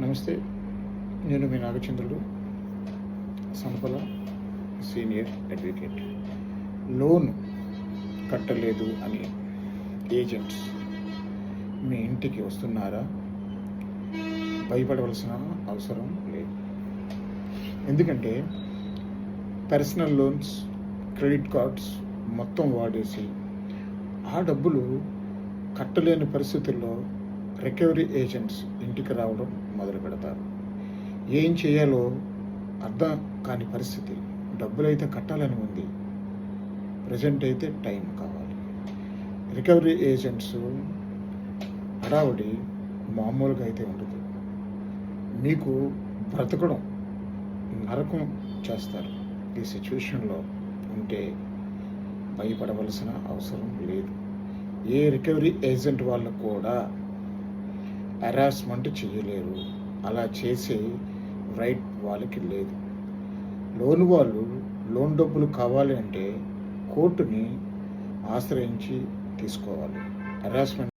నమస్తే. నేను మీ నాగచంద్రుడు, సంపల senior advocate. Loan కట్టలేదు అని ఏజెంట్స్ మీ ఇంటికి వస్తున్నారా? భయపడవలసిన అవసరం లేదు. ఎందుకంటే పర్సనల్ లోన్స్, క్రెడిట్ కార్డ్స్ మొత్తం వాడేసి ఆ డబ్బులు కట్టలేని పరిస్థితుల్లో రికవరీ ఏజెంట్స్ ఇంటికి రావడం మొదలు పెడతారు. ఏం చేయాలో అర్థం కాని పరిస్థితి. డబ్బులైతే కట్టాలని ఉంది, ప్రజెంట్ అయితే టైం కావాలి. రికవరీ ఏజెంట్స్ హడావుడి మామూలుగా అయితే ఉండదు. మీకు బ్రతకడం నరకం చేస్తారు. ఈ సిచ్యువేషన్లో ఉంటే భయపడవలసిన అవసరం లేదు. ఏ రికవరీ ఏజెంట్ వాళ్ళు కూడా హెరాస్మెంట్ చేయలేరు. అలా చేసే రైట్ వాళ్ళకి లేదు. లోన్ వాళ్ళు లోన్ డబ్బులు కావాలి అంటే కోర్టుని ఆశ్రయించి తీసుకోవాలి. హెరాస్మెంట్